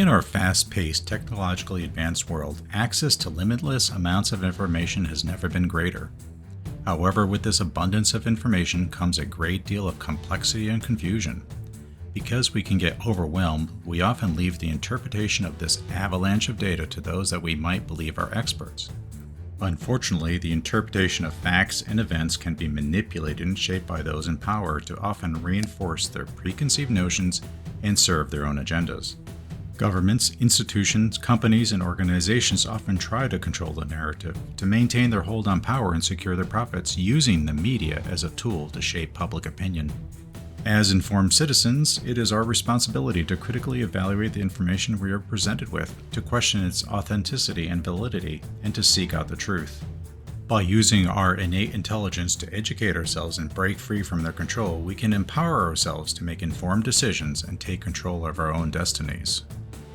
our fast-paced, technologically advanced world, access to limitless amounts of information has never been greater. However, with this abundance of information comes a great deal of complexity and confusion. Because we can get overwhelmed, we often leave the interpretation of this avalanche of data to those that we might believe are experts. Unfortunately, the interpretation of facts and events can be manipulated and shaped by those in power to often reinforce their preconceived notions and serve their own agendas. Governments, institutions, companies, and organizations often try to control the narrative to maintain their hold on power and secure their profits, using the media as a tool to shape public opinion. As informed citizens, it is our responsibility to critically evaluate the information we are presented with, to question its authenticity and validity, and to seek out the truth. By using our innate intelligence to educate ourselves and break free from their control, we can empower ourselves to make informed decisions and take control of our own destinies.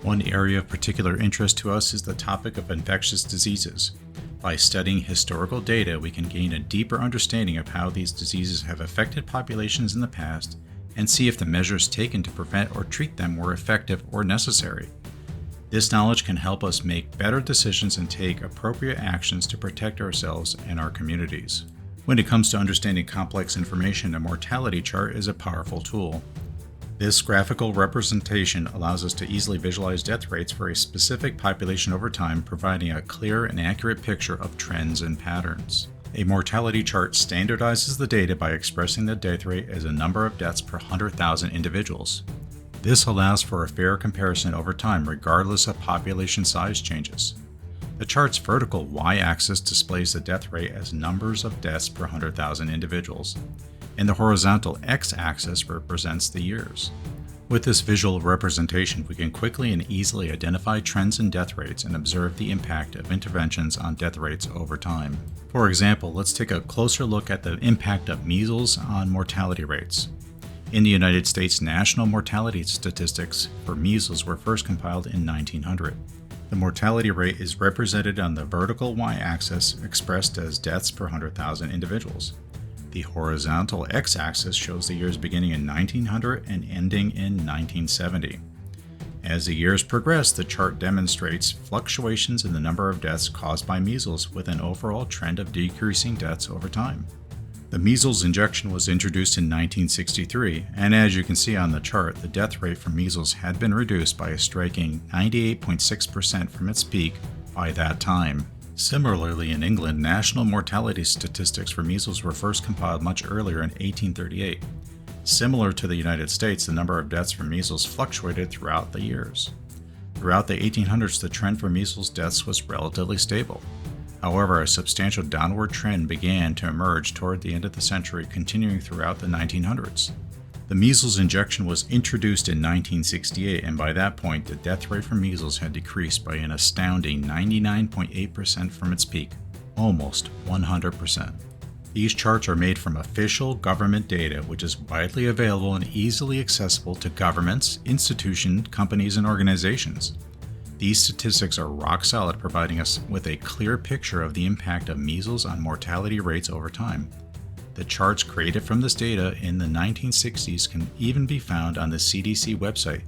One area of particular interest to us is the topic of infectious diseases. By studying historical data, we can gain a deeper understanding of how these diseases have affected populations in the past and see if the measures taken to prevent or treat them were effective or necessary. This knowledge can help us make better decisions and take appropriate actions to protect ourselves and our communities. When it comes to understanding complex information, a mortality chart is a powerful tool. This graphical representation allows us to easily visualize death rates for a specific population over time, providing a clear and accurate picture of trends and patterns. A mortality chart standardizes the data by expressing the death rate as a number of deaths per 100,000 individuals. This allows for a fair comparison over time, regardless of population size changes. The chart's vertical y-axis displays the death rate as numbers of deaths per 100,000 individuals, and the horizontal x-axis represents the years. With this visual representation, we can quickly and easily identify trends in death rates and observe the impact of interventions on death rates over time. For example, let's take a closer look at the impact of measles on mortality rates. In the United States, national mortality statistics for measles were first compiled in 1900. The mortality rate is represented on the vertical y-axis, expressed as deaths per 100,000 individuals. The horizontal x-axis shows the years beginning in 1900 and ending in 1970. As the years progress, the chart demonstrates fluctuations in the number of deaths caused by measles, with an overall trend of decreasing deaths over time. The measles injection was introduced in 1963, and as you can see on the chart, the death rate from measles had been reduced by a striking 98.6% from its peak by that time. Similarly, in England, national mortality statistics for measles were first compiled much earlier in 1838. Similar to the United States, the number of deaths from measles fluctuated throughout the years. Throughout the 1800s, the trend for measles deaths was relatively stable. However, a substantial downward trend began to emerge toward the end of the century, continuing throughout the 1900s. The measles injection was introduced in 1968, and by that point, the death rate from measles had decreased by an astounding 99.8% from its peak, almost 100%. These charts are made from official government data, which is widely available and easily accessible to governments, institutions, companies, and organizations. These statistics are rock solid, providing us with a clear picture of the impact of measles on mortality rates over time. The charts created from this data in the 1960s can even be found on the CDC website,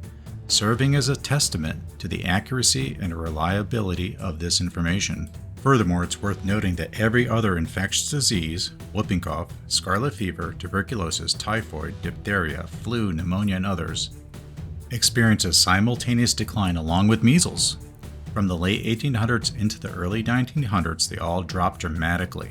serving as a testament to the accuracy and reliability of this information. Furthermore, it's worth noting that every other infectious disease, whooping cough, scarlet fever, tuberculosis, typhoid, diphtheria, flu, pneumonia, and others, experience a simultaneous decline along with measles. From the late 1800s into the early 1900s, they all dropped dramatically.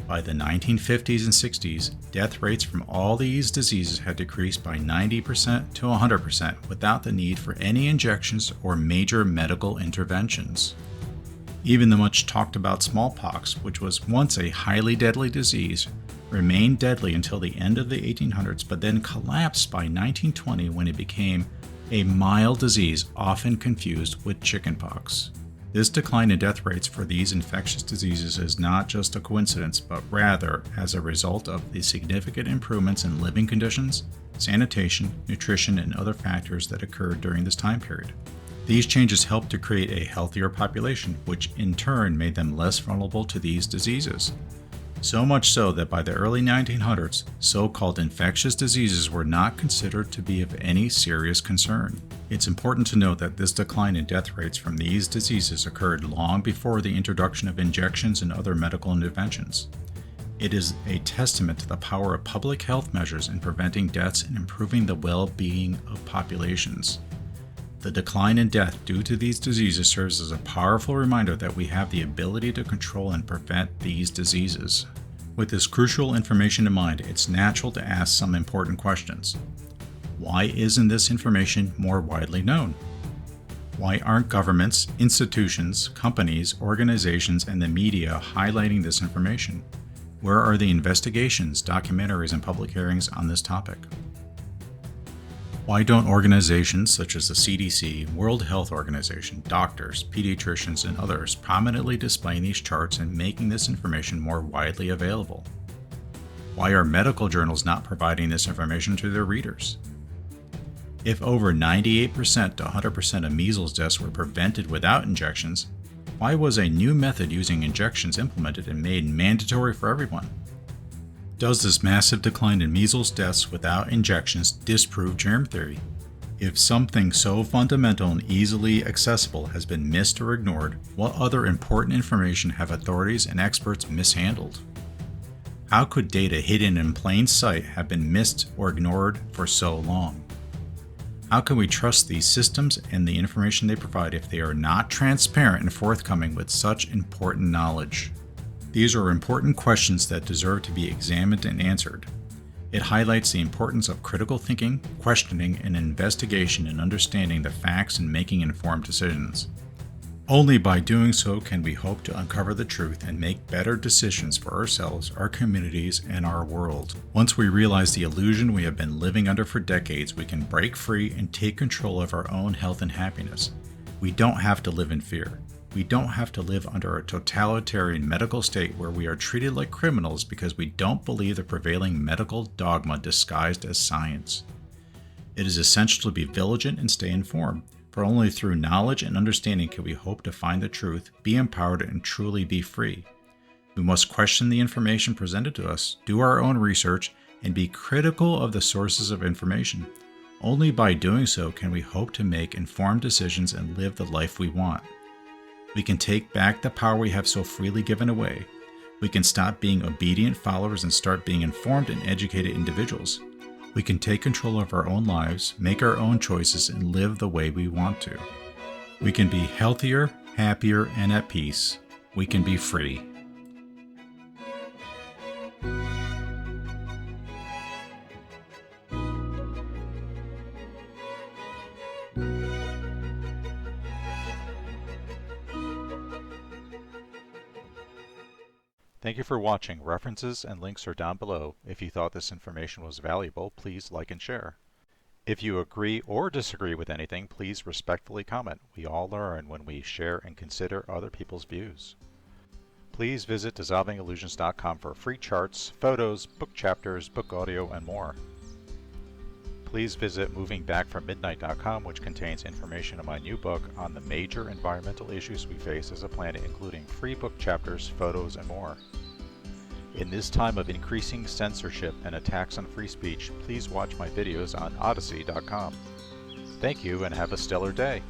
By the 1950s and 60s, death rates from all these diseases had decreased by 90% to 100% without the need for any injections or major medical interventions. Even the much talked about smallpox, which was once a highly deadly disease, remained deadly until the end of the 1800s, but then collapsed by 1920 when it became a mild disease often confused with chickenpox. This decline in death rates for these infectious diseases is not just a coincidence, but rather as a result of the significant improvements in living conditions, sanitation, nutrition, and other factors that occurred during this time period. These changes helped to create a healthier population, which in turn made them less vulnerable to these diseases. So much so that by the early 1900s, so-called infectious diseases were not considered to be of any serious concern. It's important to note that this decline in death rates from these diseases occurred long before the introduction of injections and other medical interventions. It is a testament to the power of public health measures in preventing deaths and improving the well-being of populations. The decline in death due to these diseases serves as a powerful reminder that we have the ability to control and prevent these diseases. With this crucial information in mind, it's natural to ask some important questions. Why isn't this information more widely known? Why aren't governments, institutions, companies, organizations, and the media highlighting this information? Where are the investigations, documentaries, and public hearings on this topic? Why don't organizations such as the CDC, World Health Organization, doctors, pediatricians, and others prominently displaying these charts and making this information more widely available? Why are medical journals not providing this information to their readers? If over 98% to 100% of measles deaths were prevented without injections, why was a new method using injections implemented and made mandatory for everyone? Does this massive decline in measles deaths without injections disprove germ theory? If something so fundamental and easily accessible has been missed or ignored, what other important information have authorities and experts mishandled? How could data hidden in plain sight have been missed or ignored for so long? How can we trust these systems and the information they provide if they are not transparent and forthcoming with such important knowledge? These are important questions that deserve to be examined and answered. It highlights the importance of critical thinking, questioning, and investigation in understanding the facts and making informed decisions. Only by doing so can we hope to uncover the truth and make better decisions for ourselves, our communities, and our world. Once we realize the illusion we have been living under for decades, we can break free and take control of our own health and happiness. We don't have to live in fear. We don't have to live under a totalitarian medical state where we are treated like criminals because we don't believe the prevailing medical dogma disguised as science. It is essential to be vigilant and stay informed, for only through knowledge and understanding can we hope to find the truth, be empowered, and truly be free. We must question the information presented to us, do our own research, and be critical of the sources of information. Only by doing so can we hope to make informed decisions and live the life we want. We can take back the power we have so freely given away. We can stop being obedient followers and start being informed and educated individuals. We can take control of our own lives, make our own choices, and live the way we want to. We can be healthier, happier, and at peace. We can be free. Thank you for watching. References and links are down below. If you thought this information was valuable, please like and share. If you agree or disagree with anything, please respectfully comment. We all learn when we share and consider other people's views. Please visit dissolvingillusions.com for free charts, photos, book chapters, book audio, and more. Please visit movingbackfrommidnight.com, which contains information on my new book on the major environmental issues we face as a planet, including free book chapters, photos, and more. In this time of increasing censorship and attacks on free speech, please watch my videos on Odysee.com. Thank you and have a stellar day.